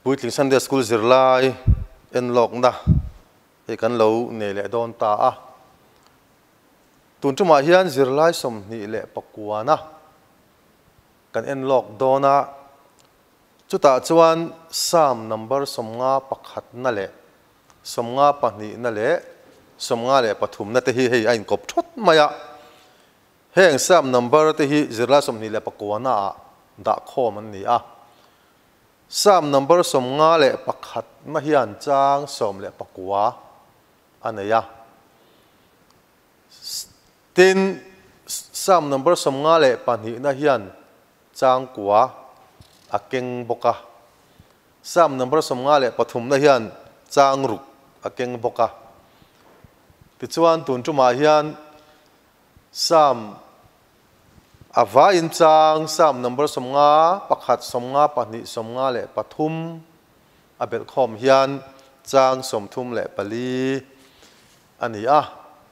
Puitling Sunday School zirlai en lok na e kan lo ne le don ta a tun chuma hian zirlai som ni le pakuana kan en lok dona chuta chuan sam number somnga pakhat na le somnga pahni na le somnga le pathum na te hi hei ain kop thot maya heng sam number te hi zirlai som ni le pakuana da khom an ni a sam number somnga le pakhat ma hian chang som le pakwa anaya tin sam number somnga le panhi na hian chang kwa akeng boka sam number somnga le pathum na hian chang ruk akeng boka ti chuan tun tuma hian sam ava in chang sam number somnga pakhat somnga pahni somnga le pathum abel khom hian chang somthum le pali ani a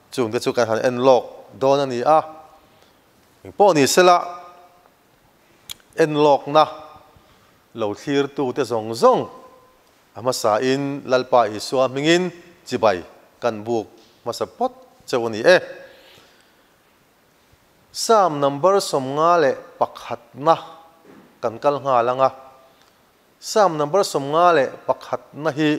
chung te chu kan han en lok don ani a po ni sela en lok na lo thlir tu te zong zong ama sa in lalpa iswa mingin chibai kan buk masapot chawani e sam number somnga le pakhat na kan kal nga langa sam number somnga le pakhat na hi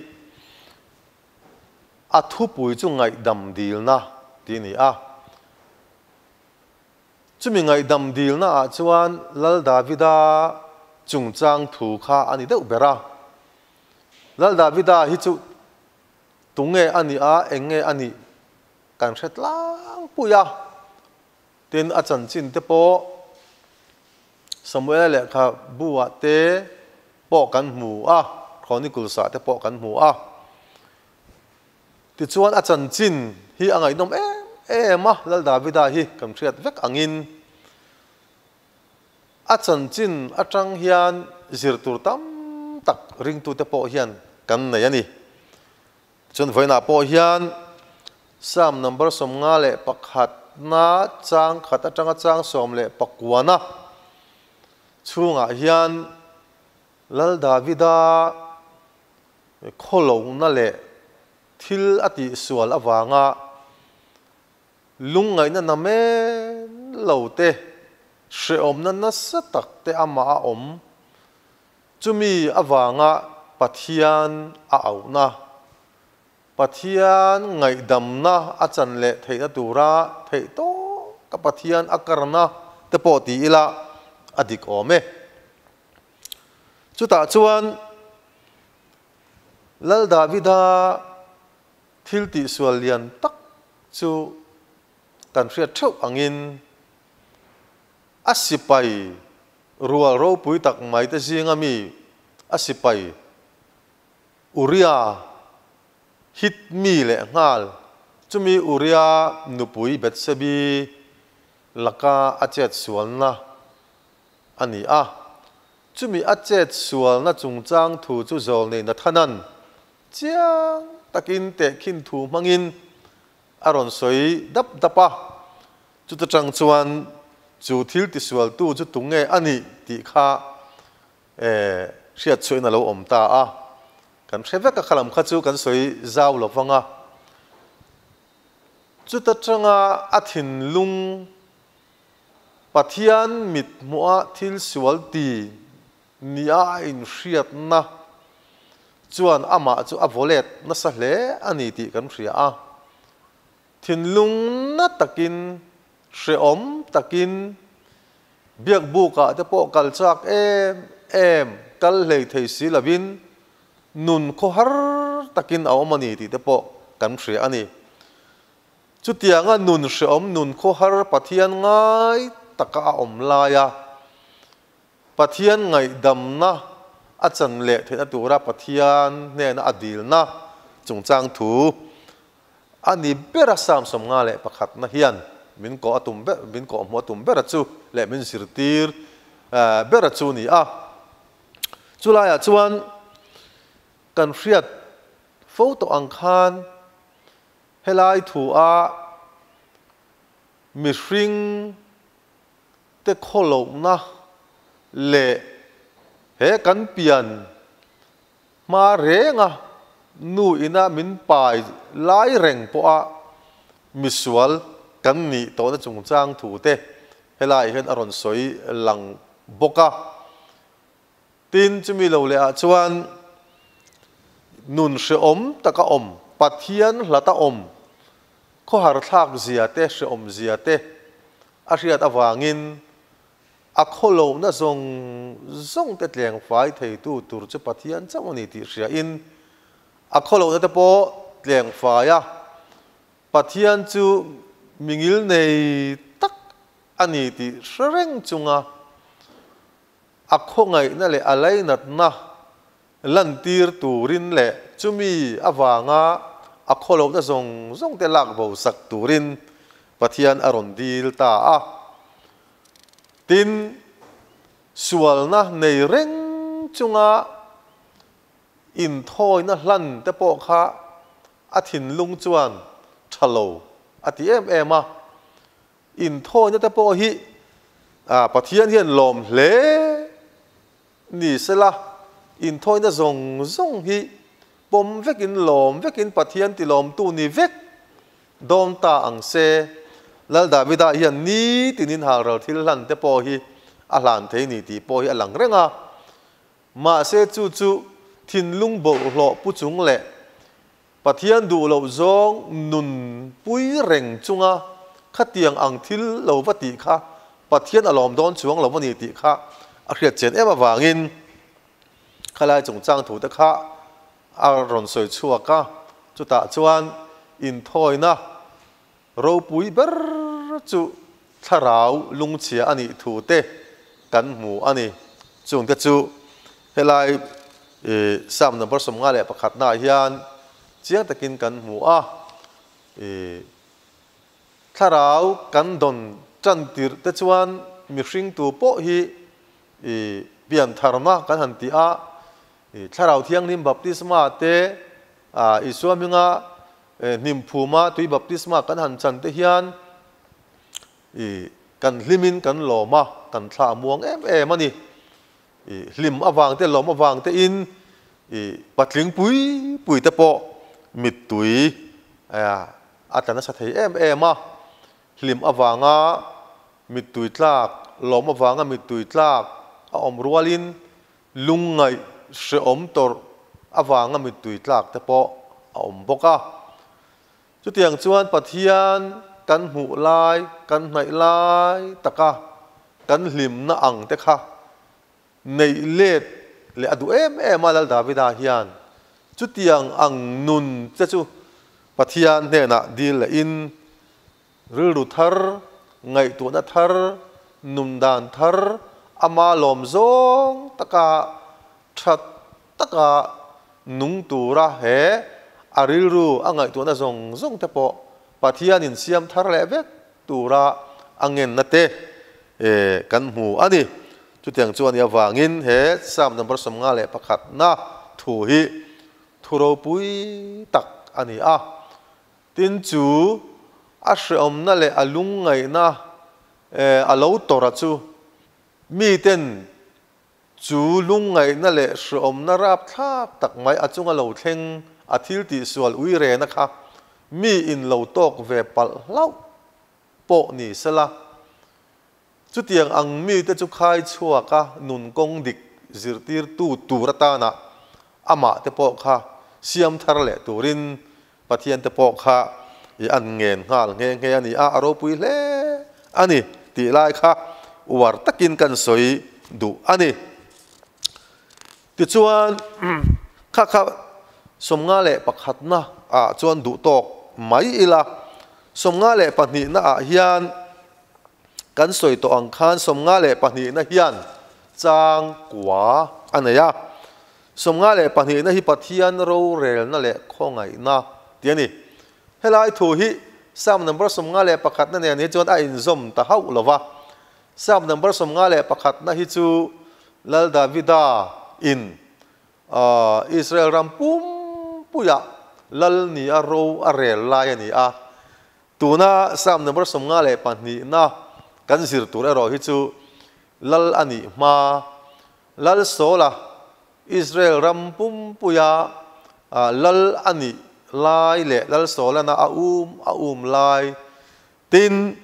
athu pui chu ngai dam dil na ti ni a chumi ngai dam dil na chuan lal davida chungchang thu kha ani deuh bera lal davida hi chu tunge ani a enge ani kan hret lang puya tin achan chin te po Samuel le kha buwa te po kan mu a Chronicle sa te po kan mu a ti chuan achan chin hi angai nom ma lal davida hi kam thiat vek angin achan chin atang hian zirtur tam tak ring tu te po hian kan nei ani chun voina po hian sam number somnga le pakhat na chang khat atanga chang som le pakwana chunga hian lal davida kholo na le thil ati sual awanga lungai na name lote sheom na nasatak te ama a om chumi awanga pathian a auna pathian ngai dam na achan le theina tura thei to ka pathian akarna te po ti ila adik ome chuta chuan lal davida thilti sual lian tak chu kan hriat theuh angin asipai rual ro pui tak mai te zingami asipai uria hit mi le ngal chumi uria nupui betsebi laka achet sualna ani a chumi achet sualna chungchang thu chu zol nei na thanan chiang takin te khin thu mangin aron soi dap dapa chu ta chang chuan chu thil ti sual tu chu tunge ani ti kha hriat chuina lo om ta a kan hrevek ka khalam kha chu kan soi zau lo wanga chu ta changa athin lung pathian mit mua thil sual ti nia in hriat na chuan ama chu avolet na sa hle ani ti kan hria a thin lung na takin hreom takin biak buka te po kal chak em kal hlei thei si lavin nun kho har takin awmani ti te po kan hria ani chu tianga nun hreom nun kho har pathian ngai taka om laya pathian ngai dam na achan le theina tura pathian ne na adil na chungchang thu ani bera sam som nga le pakhat na hian min ko atum be min ko mo tum bera chu le min sirtir bera chu ni a chulaya chuan kan hriat photo ang khan helai thu a mi hring te kholo na le he kan pian ma renga nu ina min pai lai reng po a misual kan ni to na chung chang thu te helai hen aron soi lang boka tin chumi lo le a chuan nun she om taka om pathian hlata om kho har thak zia te she om zia te a riat awangin a kholo na zong te tleng fai thei tu tur chu pathian chamani ti ria in a kholo na te po tleng fai a pathian chu mingil nei tak ani ti shreng chunga a khongai na le alai nat na lan tir turin le chumi awanga a kholo na zong te lak bo sak turin pathian aron dil ta a tin sual na nei reng chunga in thoi na hlan te po kha a thin lung chuan thalo ati em a in thoi na te po hi pathian hian lom hle ni sela in thoi na zong hi pom vekin lom vekin pathian ti lom tu ni vek dom ta ang se lal davida hian ni tinin hal ral thil hlan te po hi a hlan thei ni ti po hi a lang renga ma se chu thin lung bo hlo pu chung le pathian du lo zong nun pui reng chunga khatiang ang thil lo vati kha pathian alom don chuang lo mani ti kha a khriat chen em awangin khalai chung chang thu te kha a ron soi chuaka chuta chuan in thoi na ro pui ber chu tharau lung chia ani thu te kan mu ani chung te chu helai sam number som nga le pakhat na hian chiang takin kan mu a tharau kan don chan tir te chuan mi hring tu po hi bian tharma kan han ti a tharau thiang nim baptisma te isuaminga nim phuma tui baptisma kan han chan te hian kan hlimin kan loma kan thla muang em ani hlim awang te lom awang te in patling pui te po mit tui atana sa thei em a hlim awanga mit tui tlak lom awanga mit tui tlak a om rualin lungai she om tor awanga mit tui tlak te po a om boka chu tiang chuan pathian kan hmu lai kan hnai lai taka kan hlim na ang te kha nei let le adu em alal davida hian chu tiang ang nun che chu pathian ne na dil la in ru thar ngai tu na thar num dan thar ama lom zong taka that taka nung tura he ariru angai tu na zong te po pathian in siam thar le vek tura angen na te kan hmu ani chu tiang chuan ya wangin he sam number som nga le pakhat na thu hi thuro pui tak ani a tin chu a hreom na le alung ngai na alo tora chu mi ten chu lung ngai na le hreom na rap thak tak mai achunga lo thleng a thil ti sual ui re na kha mi in lo tok ve pal hlau po ni sala chu tiang ang mi te chu khai chuaka nun kong dik zirtir tu turata na ama te po kha siam thar le turin pathian te po kha i an ngen ngal nge ani a aro pui hle ani ti lai kha war takin kan soi du ani ti chuan kha som nga le pakhat na chuan du tok mai ila som nga le pahni na hian kan soi to ang khan som nga le pahni na hian chang kwa anaya som nga le pahni na hi pathian ro rel na le khongai na tiani helai thu hi sam number som nga le pakhat na ne ni chuan a in zom ta hau lova sam number som nga le pakhat na hi chu lal davida in Israel rampum puya lal ni aro arel lai ani a tuna sam number som nga le pahni na kan zir tur ero hi chu lal ani ma lal sola Israel rampum puya lal ani lai le lal solana aum lai tin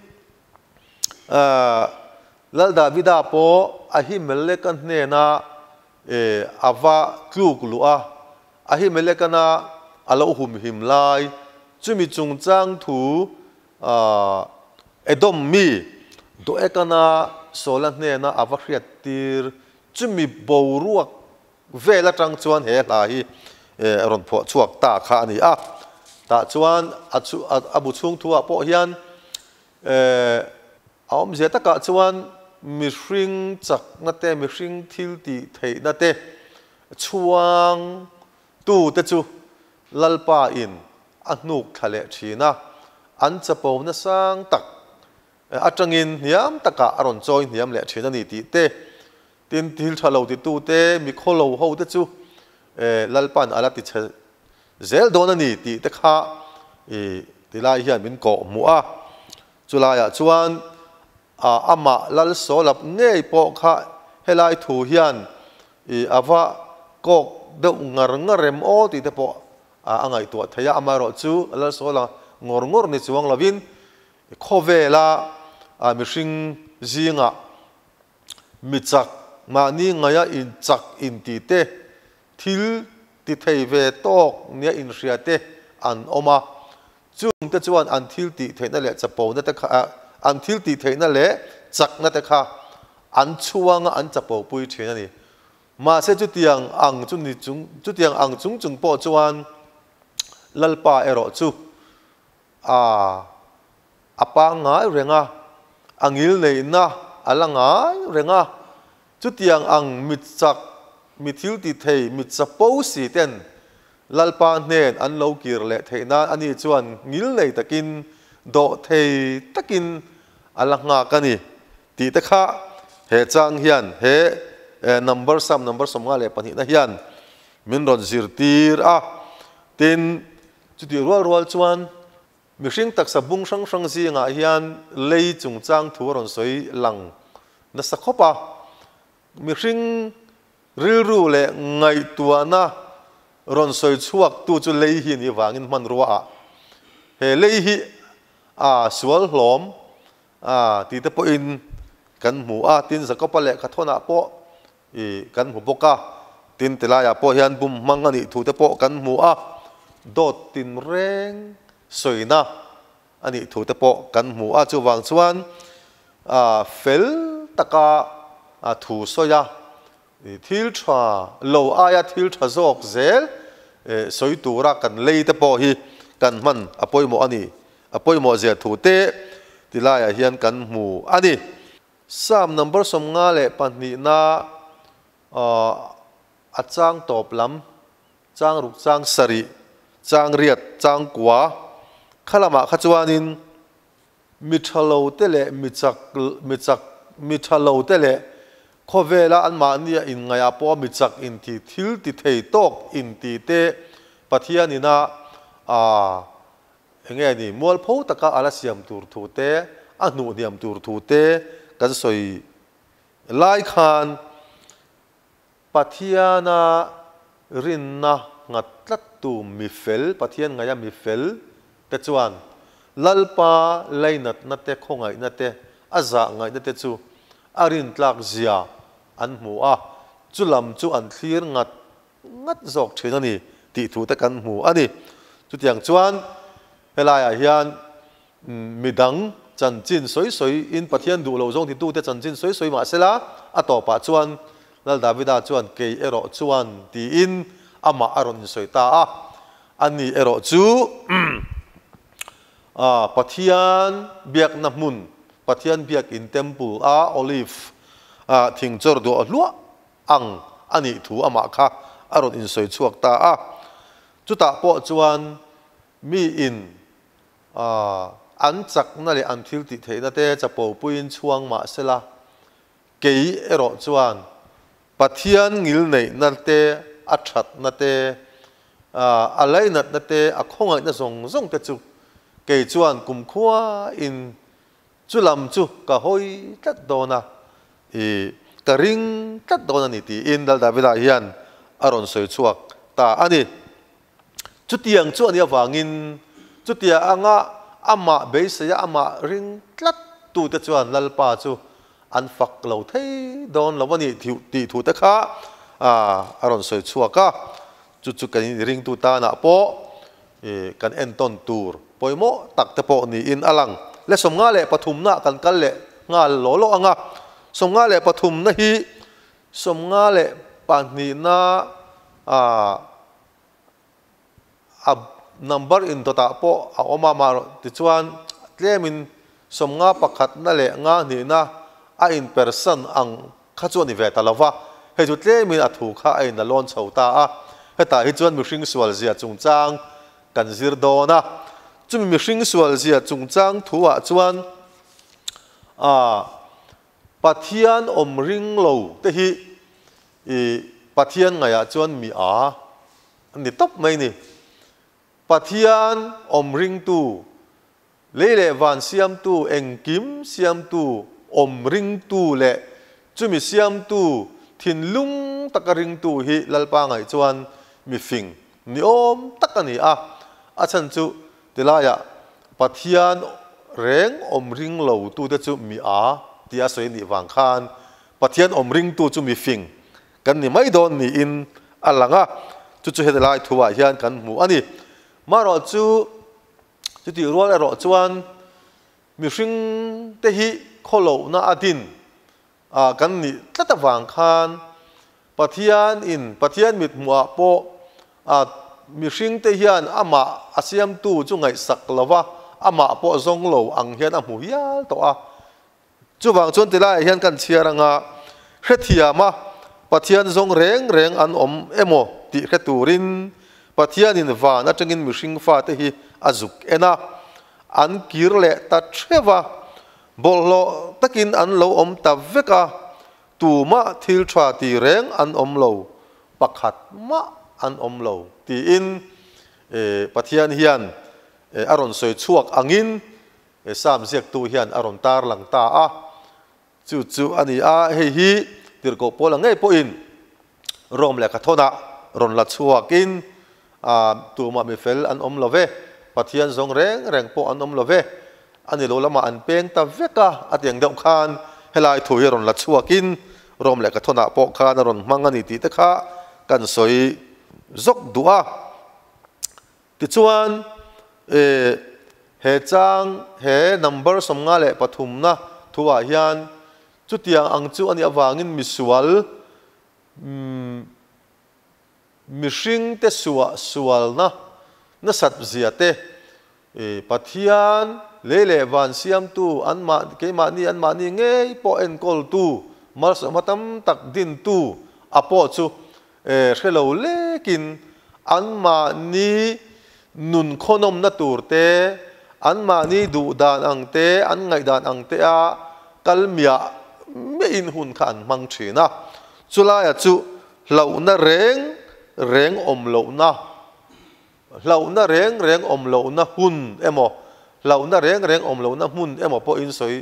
lal Davida po Ahimelech kan hne na ava tluk lua Ahimelech na alo hum him lai chumi chungchang thu Edom mi do ekana solan hne na ava hriatir chumi boruak vela tang chuan he la hi ron pho chuak ta kha ni a ta chuan abu chung thua po hian aom je taka chuan mi hring chak na te mi hring thil ti thei na te chuang tu te chu lalpa in anuk thale thina an chapo na sang tak atangin niam taka aron choi niam le thina ni ti te tin thil thalo ti tu te mi kholo ho te chu lalpan ala ti che zel don ani ti te kha ti lai hian min ko mu a chulaya chuan ama lal solap ngei po kha helai thu hian ava kok de ngarem o ti te po angai tu thaya amaro chu lal sola ngor ni chuang lavin khovela mi hring zinga mi chak mani ngaya in chak in ti te thil ti thei ve tok nia in hria te an oma chung te chuan an thil ti theina le chapo na te kha an thil ti theina le chak na te kha an chuanga an chapo pui thina ni ma se chu tiang ang chu ni chu tiang ang chung po chuan lalpa ero chu apa ngai renga angil nei na alangai renga chu tiang ang mitchak mithil ti thei mitchapo si ten lalpa nen an lo kir le theina ani chuan ngil nei takin do thei takin alanga kani ti ta kha he chang hian he number som nga le pani na hian min ron zir tir tin chu ti rual chuan mi hring tak sabung sang zinga hian lei chungchang thu ron soi lang na sakhopa mi hring rilru le ngai tuana ron soi chuak tu chu lei hi ni wangin man ruwa he lei hi sual hlom ti te po in kan mu tin zakopa le khathona po kan mu boka tin telaya po hian bum mangani thu te po kan mu dot tin reng soina ani thu te po kan mu chu wang chuan fel taka thu soya thil tha lo aya thil tha zok zel soi tura kan lei te po hi kan man apoimo ani apoimo je thu te tilaya hian kan mu ani sam number som nga le panni na achang top lam chang ruk chang sari chang riat chang kwa khalama khachuanin mithalo te le mithalo te le khovela anma nia in ngaya po michak in ti thil ti thei tok in ti te pathianina enge ni mol pho taka ala siam tur thu te anu niam tur thu te kan soi lai khan pathiana rinna ngatlat tu mi fel pathian ngaya mi fel te chuan lalpa leinat na te khongai na te aza ngai na te chu arin tlak zia an mu chulam chu an thlir ngat zok thina ni ti thu te kan mu ani chu tiang chuan helaya hian midang chanchin soi in pathian du lo zong ti tu te chanchin soi ma sela atopa chuan lal Davida chuan ke ero chuan ti in ama aron soi ta ani ero chu pathian biak na mun pathian biak in temple olive thingchor do lua ang ani thu ama kha aron in soi chuak ta chuta po chuan mi in an chak na le an thil ti theina te chapo puin chuang ma sela kei ero chuan pathian ngil nei na te athat na te alai nat na te akhongai na zong te chu kei chuan kum khua in chulam chu ka hoi tat dona ka ring tat dona ni ti in dal Davida hian aron soi chuak ta ani chutiang chu ania wangin chutia anga ama beisa ama ring tlat tu te chuan lalpa chu an fak lo thei don lawani ti thu ta kha aron soi chuaka chu kan ring tu ta na po kan enton tur poimo tak te po ni in alang le som nga le pathum na kan kal le nga lo anga som nga le pathum na hi som nga le pani na number in to ta po a oma maro ti chuan tlemin som nga pakhat na le nga ni na a in person ang kha chu ni ve ta lova he chu tlemin a thu kha ai na lon chhota a heta hi chuan mi hring sual zia chungchang kan zir dona chumi mi hring sual zia chungchang thuwa chuan pathian om ring lo te hi pathian ngaya chuan mi ni top mai ni pathian om ring tu lele van siam tu engkim siam tu om ring tu le chumi siam tu thin lung takaring tu hi lalpa ngai chuan mi fing ni om takani achan chu tilaya pathian reng om ring lo tu te chu mi tia soi ni wang khan pathian om ring tu chu mi fing kan ni mai don ni in alanga chu headline thuwa hian kan mu ani maro chu ti rol ro chuan mi hring te hi kholo na adin kan ni tlata wang khan pathian mit mua po mi hring te hian ama asiam tu chu ngai sak lova ama po zong lo ang hian a mu hial to chu wang chon tila hian kan chiaranga hethiama pathian zong reng an om emo ti kheturin pathian in van atangin mi hring fa te hi azuk ena an kirle ta threwa bollo takin an lo om ta veka tuma thil thwa ti reng an om lo pakhat ma an om lo ti in pathian hian aron soi chuak angin sam ziak tu hian aron tar lang ta chu ani hei hi tirko pola ngai po in rom le khathona ron la chuakin tuma mi fel an om love pathian zong reng po an om love ani lo lama an peng ta veka atyang deuh khan helai thui ron la chuakin rom le khathona po khan ron mangani ti te kha kan soi zok dua ti chuan he chang he number som nga le pathum na thuwa hian chutiang ang chu ani awangin misual mi hring te sual na sat zia te pathian lele van siam tu anma ke ma ni ngei po en kol tu mal matam tak din tu apo chu hello lekin anma ni nun khonom na tur te anma ni du dan ang te an ngai dan ang te kalmia me in hun khan mang thina chula ya chu lo na reng om lo na reng om lo na hun emo lo na reng om lo na hun emo po in soi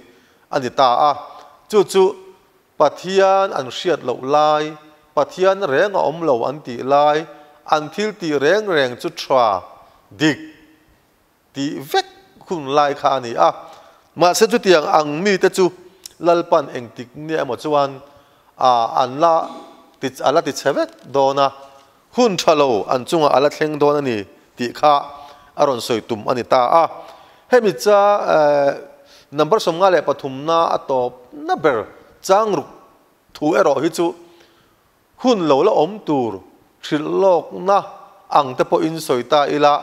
anita chu pathian an hriat lo lai pathian reng om lo an ti lai an thil ti reng chu thwa dik ti vek khun lai kha ni ma se chu tiang ang mi te chu lalpan eng tik ni emo chuan an la ti chevek dona hun thalo an chunga ala thleng don ani ti kha aron soi tum ani ta hemi cha number som nga le pathum na atop na ber changruk thu ero hi chu hun lo la om tur thil lok na ang te po in soi ta ila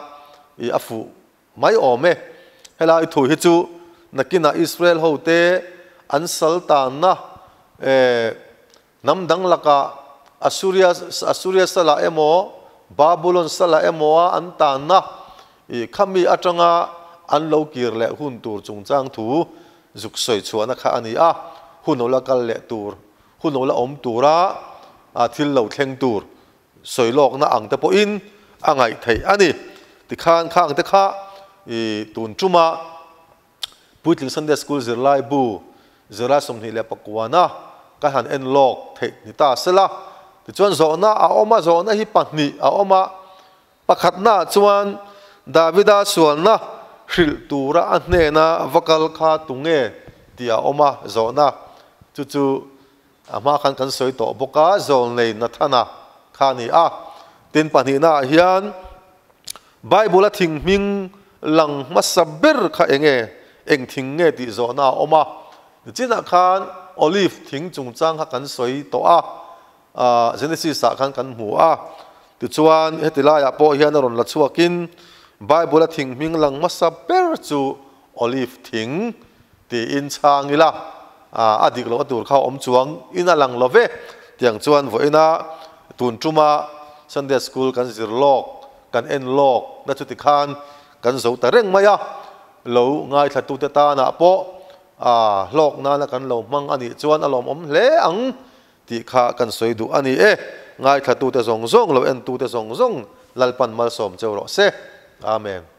i afu mai ome hela i thu hi chu nakina Israel hote an sultan na namdang laka Assyria sala emo Babylon sala emo an ta na khami atanga an lo kir le hun tur chungchang thu zuk soi chuana kha ani hun ola kal le tur hun ola om tura thil lo thleng tur soi lok na ang te po in angai thei ani ti khan khang te kha tun chuma Puitling Sunday School zirlai bu zira som ni le pakwana ka han en lok thei ni ta sela chuan zona a oma zona hi pahni a oma pakhat na chuan Davida sualna hril tura a hnena vakal kha tunge tia oma zona chu ama kan soi to boka zol nei na thana khani a tin pahni na hian Bible thing ming lang masabir kha eng thing nge ti zona oma china khan olive thing chungchang ha kan soi to a Genesis sa kan mu a ti chuan hetila ya po hian ron la chuakin Bible thing ming lang masabir chu olive thing ti in changila adik lo tur kha om chuang ina lang love tiang chuan voina tun tuma Sunday school kan zirlok kan enlok na chuti khan kan zo ta reng maya lo ngai thatu te ta na po lok na kan lo mang ani chuan alom om hle ang ti kha kan soidu ani ngai thatu te zong zong lo en tu te zong zong lalpan mal som cheu ro se amen.